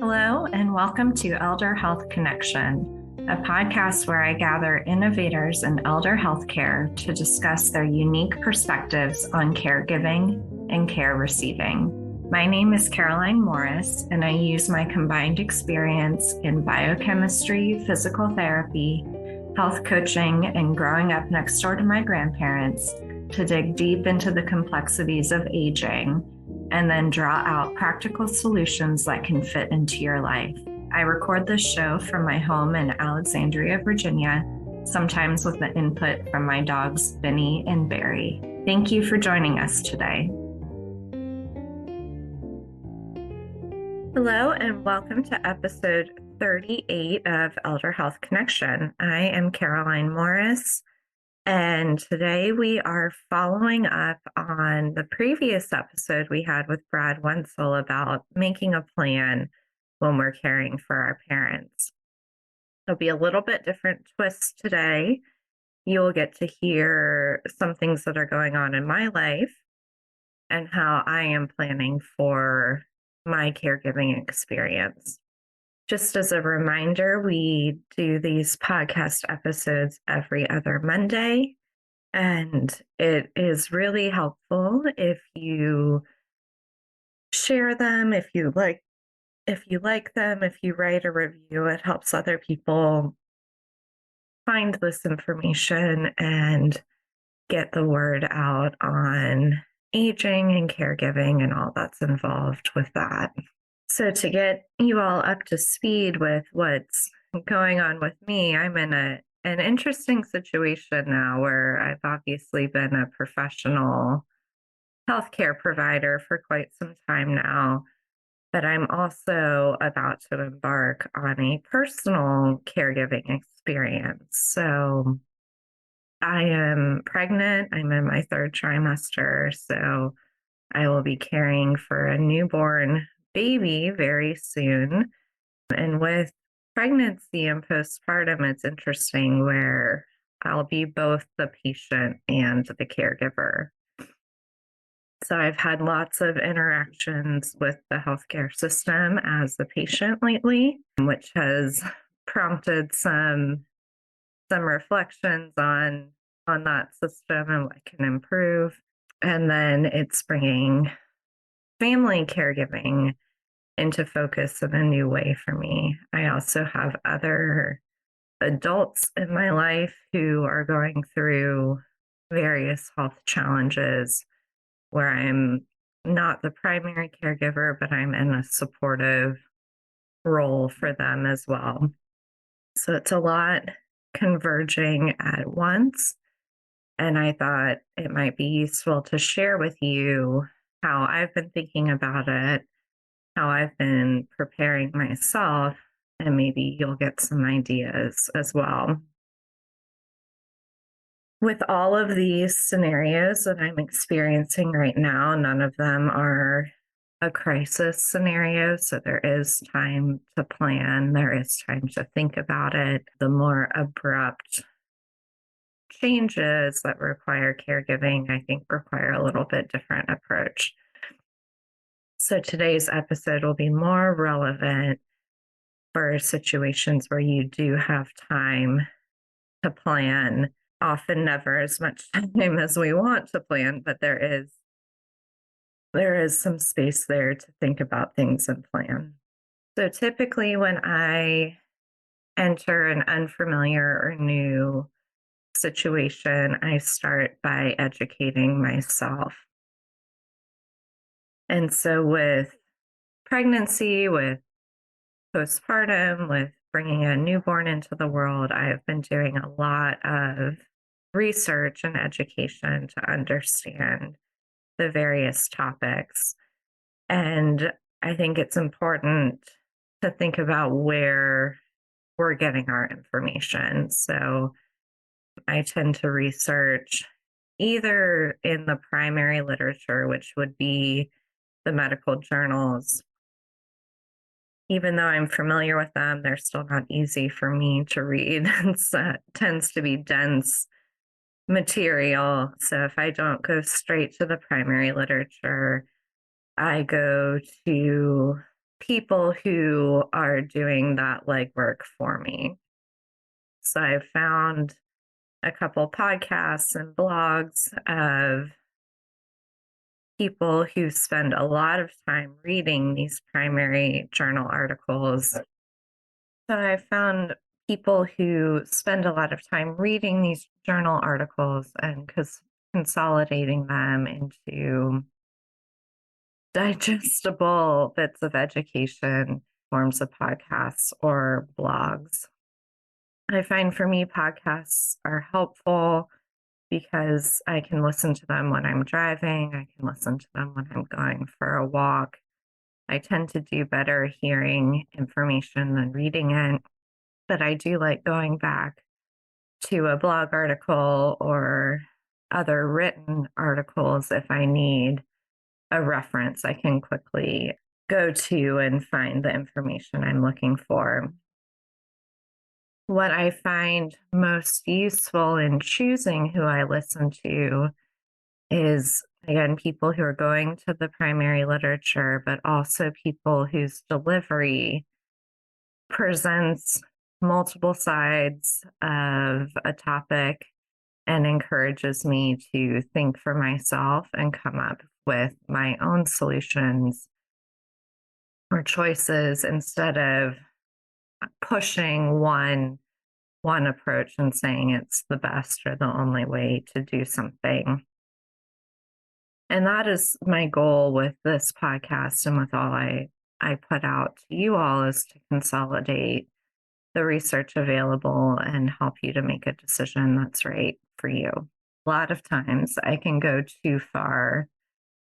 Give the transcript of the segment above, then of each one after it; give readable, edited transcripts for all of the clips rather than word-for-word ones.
Hello, and welcome to Elder Health Connection, a podcast where I gather innovators in elder healthcare to discuss their unique perspectives on caregiving and care receiving. My name is Caroline Morris, and I use my combined experience in biochemistry, physical therapy, health coaching, and growing up next door to my grandparents to dig deep into the complexities of aging and then draw out practical solutions that can fit into your life. I record this show from my home in Alexandria, Virginia, sometimes with the input from my dogs, Benny and Barry. Thank you for joining us today. Hello, and welcome to episode 38 of Elder Health Connection. I am Caroline Morris. And today we are following up on the previous episode we had with Brad Wenzel about making a plan when we're caring for our parents. There'll be a little bit different twist today. You'll get to hear some things that are going on in my life and how I am planning for my caregiving experience. Just as a reminder, we do these podcast episodes every other Monday, and it is really helpful if you share them, if you like them, if you write a review. It helps other people find this information and get the word out on aging and caregiving and all that's involved with that. So to get you all up to speed with what's going on with me, I'm in an interesting situation now where I've obviously been a professional healthcare provider for quite some time now, but I'm also about to embark on a personal caregiving experience. So I am pregnant. I'm in my third trimester, so I will be caring for a newborn baby very soon. And with pregnancy and postpartum, it's interesting where I'll be both the patient and the caregiver. So I've had lots of interactions with the healthcare system as the patient lately, which has prompted some reflections on that system and what can improve. And then it's bringing family caregiving into focus in a new way for me. I also have other adults in my life who are going through various health challenges where I'm not the primary caregiver, but I'm in a supportive role for them as well. So it's a lot converging at once. And I thought it might be useful to share with you how I've been thinking about it, how I've been preparing myself, and maybe you'll get some ideas as well. With all of these scenarios that I'm experiencing right now, none of them are a crisis scenario. So there is time to plan, there is time to think about it. The more abrupt changes that require caregiving, I think, require a little bit different approach. So today's episode will be more relevant for situations where you do have time to plan, often never as much time as we want to plan, but there is some space there to think about things and plan. So typically when I enter an unfamiliar or new situation, I start by educating myself. And so with pregnancy, with postpartum, with bringing a newborn into the world, I have been doing a lot of research and education to understand the various topics. And I think it's important to think about where we're getting our information. So I tend to research either in the primary literature, which would be the medical journals. Even though I'm familiar with them, they're still not easy for me to read. It tends to be dense material. So if I don't go straight to the primary literature, I go to people who are doing that legwork for me. So I found a couple podcasts and blogs of people who spend a lot of time reading these primary journal articles. So I found people who spend a lot of time reading these journal articles and consolidating them into digestible bits of education, forms of podcasts or blogs. I find for me, podcasts are helpful because I can listen to them when I'm driving. I can listen to them when I'm going for a walk. I tend to do better hearing information than reading it, but I do like going back to a blog article or other written articles if I need a reference I can quickly go to and find the information I'm looking for. What I find most useful in choosing who I listen to is, again, people who are going to the primary literature, but also people whose delivery presents multiple sides of a topic and encourages me to think for myself and come up with my own solutions or choices instead of pushing one approach and saying it's the best or the only way to do something. And that is my goal with this podcast and with all I put out to you all, is to consolidate the research available and help you to make a decision that's right for you. A lot of times I can go too far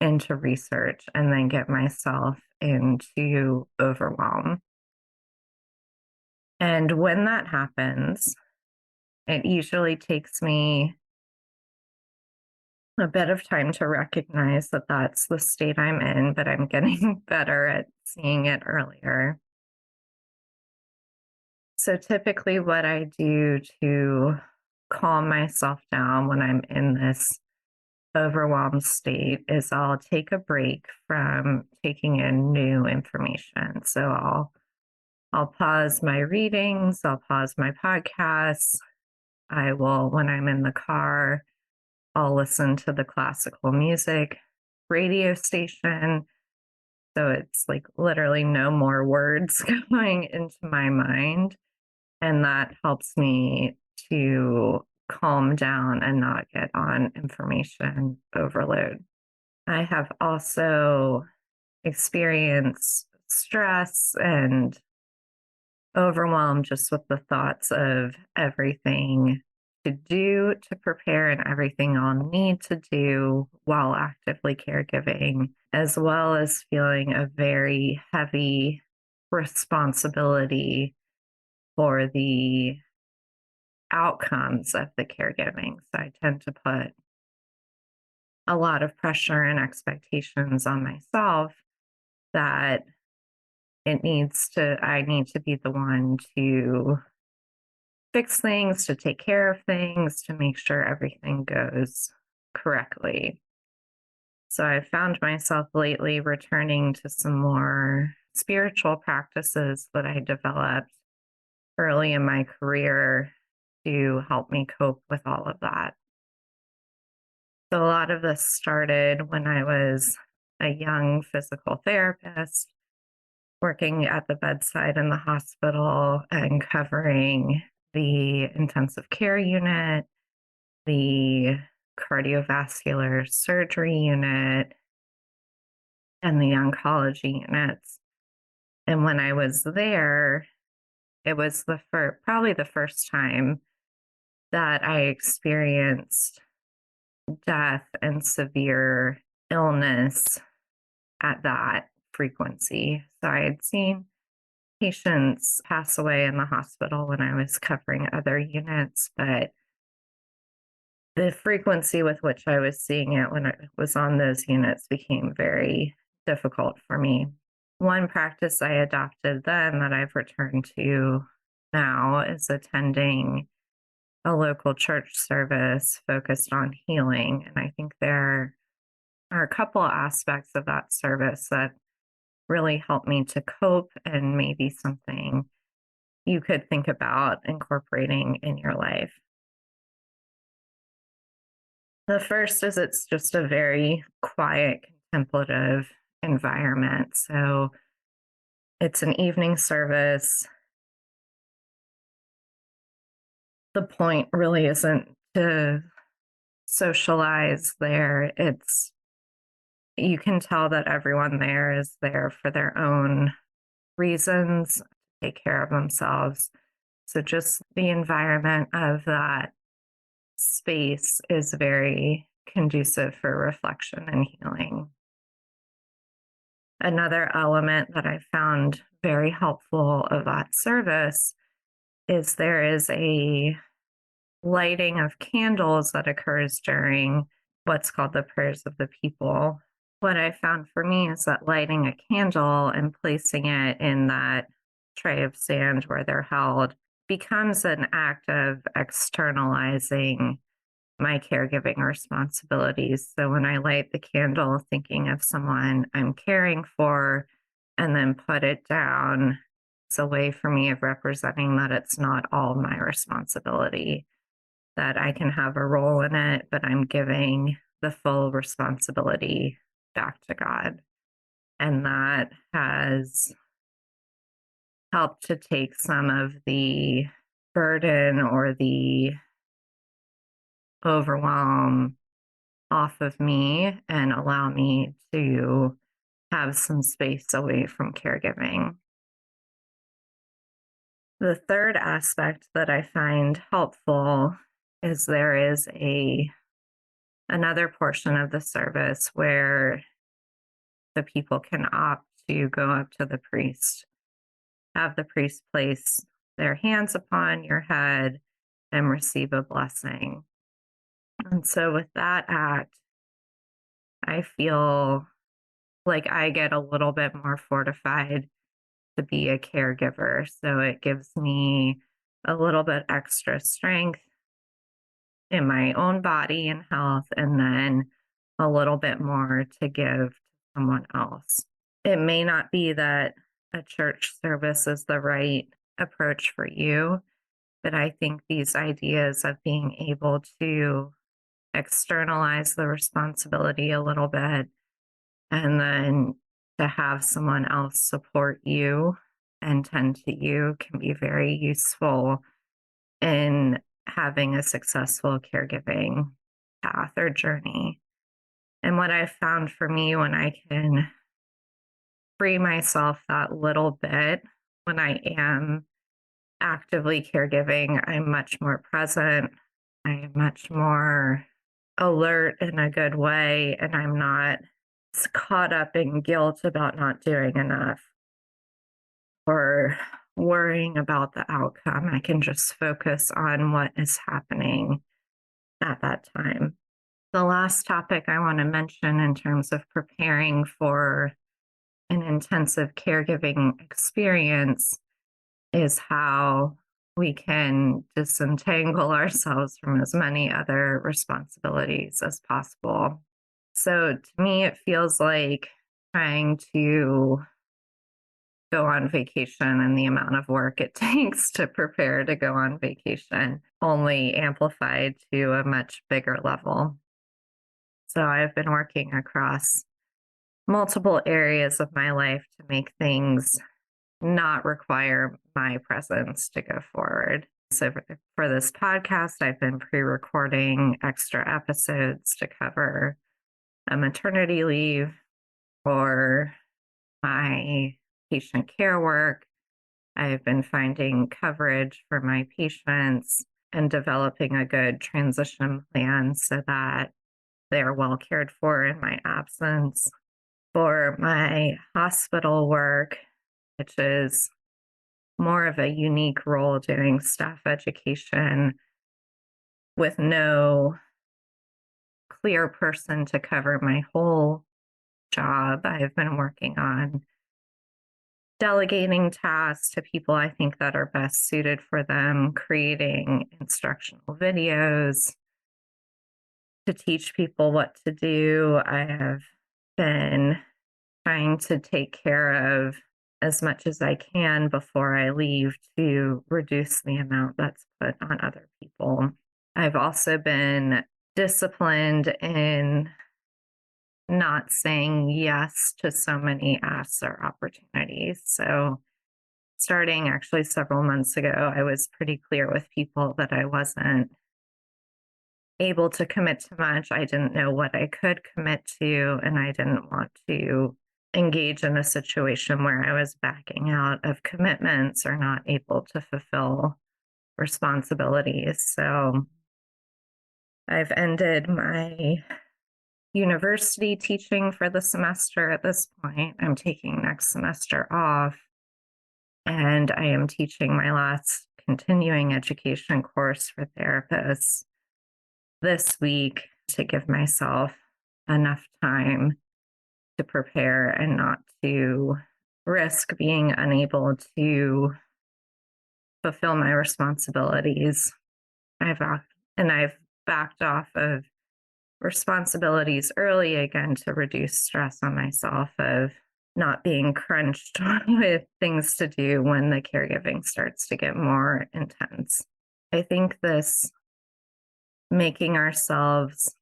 into research and then get myself into overwhelm. And when that happens, it usually takes me a bit of time to recognize that that's the state I'm in, but I'm getting better at seeing it earlier. So typically what I do to calm myself down when I'm in this overwhelmed state is I'll take a break from taking in new information. So I'll pause my readings, I'll pause my podcasts. I will, when I'm in the car, I'll listen to the classical music radio station. So it's like literally no more words going into my mind. And that helps me to calm down and not get on information overload. I have also experienced stress and overwhelm just with the thoughts of everything to do to prepare and everything I'll need to do while actively caregiving, as well as feeling a very heavy responsibility for the outcomes of the caregiving. So I tend to put a lot of pressure and expectations on myself that I need to be the one to fix things, to take care of things, to make sure everything goes correctly. So I found myself lately returning to some more spiritual practices that I developed early in my career to help me cope with all of that. So a lot of this started when I was a young physical therapist working at the bedside in the hospital and covering the intensive care unit, the cardiovascular surgery unit, and the oncology units. And when I was there, it was probably the first time that I experienced death and severe illness at that frequency. So I had seen patients pass away in the hospital when I was covering other units, but the frequency with which I was seeing it when I was on those units became very difficult for me. One practice I adopted then that I've returned to now is attending a local church service focused on healing. And I think there are a couple aspects of that service that really helped me to cope and maybe something you could think about incorporating in your life. The first is it's just a very quiet, contemplative environment. So it's an evening service. The point really isn't to socialize there. You can tell that everyone there is there for their own reasons, to take care of themselves. So just the environment of that space is very conducive for reflection and healing. Another element that I found very helpful of that service is there is a lighting of candles that occurs during what's called the prayers of the people. What I found for me is that lighting a candle and placing it in that tray of sand where they're held becomes an act of externalizing my caregiving responsibilities. So when I light the candle thinking of someone I'm caring for and then put it down, it's a way for me of representing that it's not all my responsibility, that I can have a role in it, but I'm giving the full responsibility back to God. And that has helped to take some of the burden or the overwhelm off of me and allow me to have some space away from caregiving. The third aspect that I find helpful is there is another portion of the service where the people can opt to go up to the priest, have the priest place their hands upon your head and receive a blessing. And so with that act, I feel like I get a little bit more fortified to be a caregiver. So it gives me a little bit extra strength in my own body and health, and then a little bit more to give to someone else. It may not be that a church service is the right approach for you, but I think these ideas of being able to externalize the responsibility a little bit and then to have someone else support you and tend to you can be very useful in having a successful caregiving path or journey. And what I've found for me when I can free myself that little bit when I am actively caregiving, I'm much more present. I am much more alert in a good way, and I'm not caught up in guilt about not doing enough or worrying about the outcome. I can just focus on what is happening at that time. The last topic I want to mention in terms of preparing for an intensive caregiving experience is how we can disentangle ourselves from as many other responsibilities as possible. So to me, it feels like trying to go on vacation and the amount of work it takes to prepare to go on vacation, only amplified to a much bigger level. So I've been working across multiple areas of my life to make things not require my presence to go forward. So for this podcast, I've been pre-recording extra episodes to cover a maternity leave or my patient care work. I've been finding coverage for my patients and developing a good transition plan so that they're well cared for in my absence. For my hospital work, which is more of a unique role doing staff education with no clear person to cover my whole job, I've been working on delegating tasks to people I think that are best suited for them, creating instructional videos to teach people what to do. I have been trying to take care of as much as I can before I leave to reduce the amount that's put on other people. I've also been disciplined in not saying yes to so many asks or opportunities. So, starting actually several months ago, I was pretty clear with people that I wasn't able to commit to much. I didn't know what I could commit to, and I didn't want to engage in a situation where I was backing out of commitments or not able to fulfill responsibilities. So I've ended my university teaching for the semester at this point. I'm taking next semester off, and I am teaching my last continuing education course for therapists this week to give myself enough time to prepare and not to risk being unable to fulfill my responsibilities. I've backed off of responsibilities early again to reduce stress on myself of not being crunched with things to do when the caregiving starts to get more intense. I think this making ourselves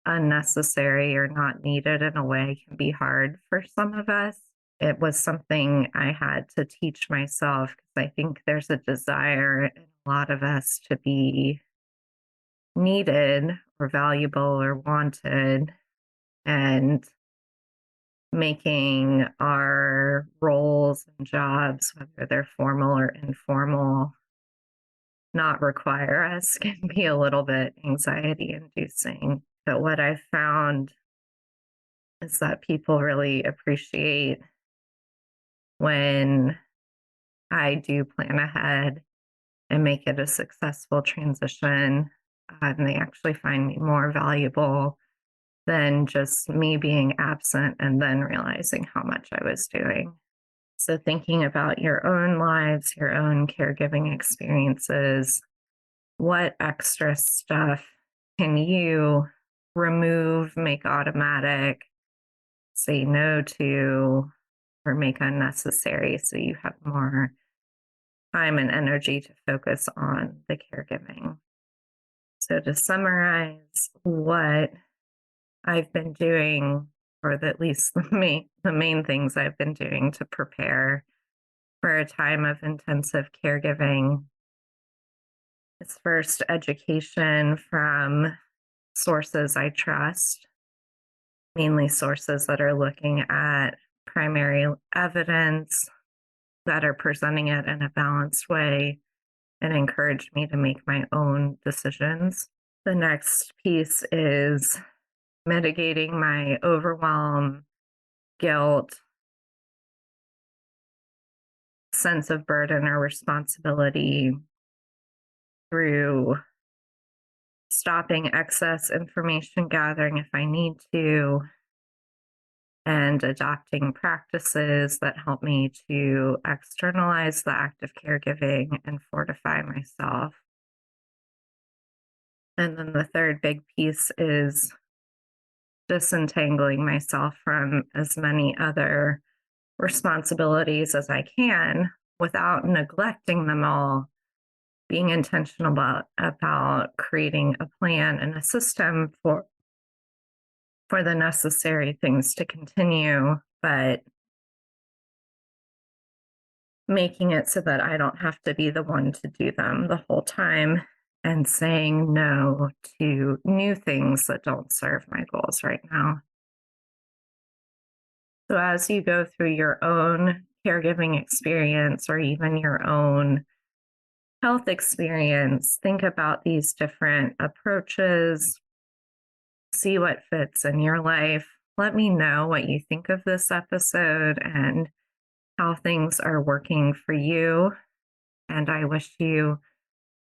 unnecessary or not needed in a way can be hard for some of us. It was something I had to teach myself because I think there's a desire in a lot of us to be needed or valuable or wanted, and making our roles and jobs, whether they're formal or informal, not require us can be a little bit anxiety inducing. But what I've found is that people really appreciate when I do plan ahead and make it a successful transition. And they actually find me more valuable than just me being absent and then realizing how much I was doing. So, thinking about your own lives, your own caregiving experiences, what extra stuff can you remove, make automatic, say no to, or make unnecessary so you have more time and energy to focus on the caregiving? So, to summarize what I've been doing, or at least the main things I've been doing to prepare for a time of intensive caregiving, is first education from sources I trust, mainly sources that are looking at primary evidence, that are presenting it in a balanced way and encourage me to make my own decisions. The next piece is mitigating my overwhelm, guilt, sense of burden or responsibility through stopping excess information gathering if I need to, and adopting practices that help me to externalize the act of caregiving and fortify myself. And then the third big piece is disentangling myself from as many other responsibilities as I can without neglecting them all, being intentional about creating a plan and a system for the necessary things to continue, but making it so that I don't have to be the one to do them the whole time, and saying no to new things that don't serve my goals right now. So, as you go through your own caregiving experience or even your own health experience, think about these different approaches, see what fits in your life. Let me know what you think of this episode and how things are working for you. And I wish you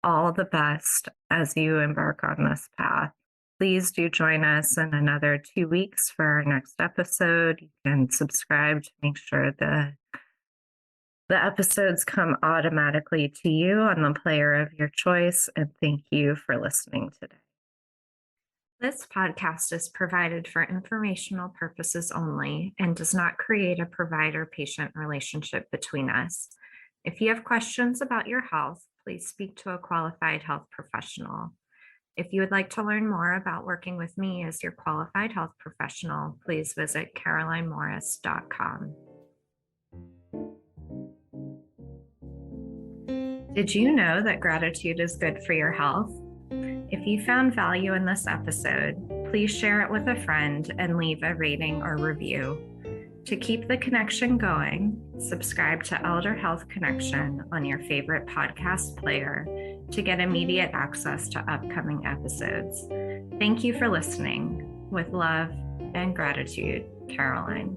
all the best as you embark on this path. Please do join us in another 2 weeks for our next episode. You can subscribe to make sure the episodes come automatically to you on the player of your choice. And thank you for listening today. This podcast is provided for informational purposes only and does not create a provider-patient relationship between us. If you have questions about your health, please speak to a qualified health professional. If you would like to learn more about working with me as your qualified health professional, please visit carolinemorris.com. Did you know that gratitude is good for your health? If you found value in this episode, please share it with a friend and leave a rating or review. To keep the connection going, subscribe to Elder Health Connection on your favorite podcast player to get immediate access to upcoming episodes. Thank you for listening. With love and gratitude, Caroline.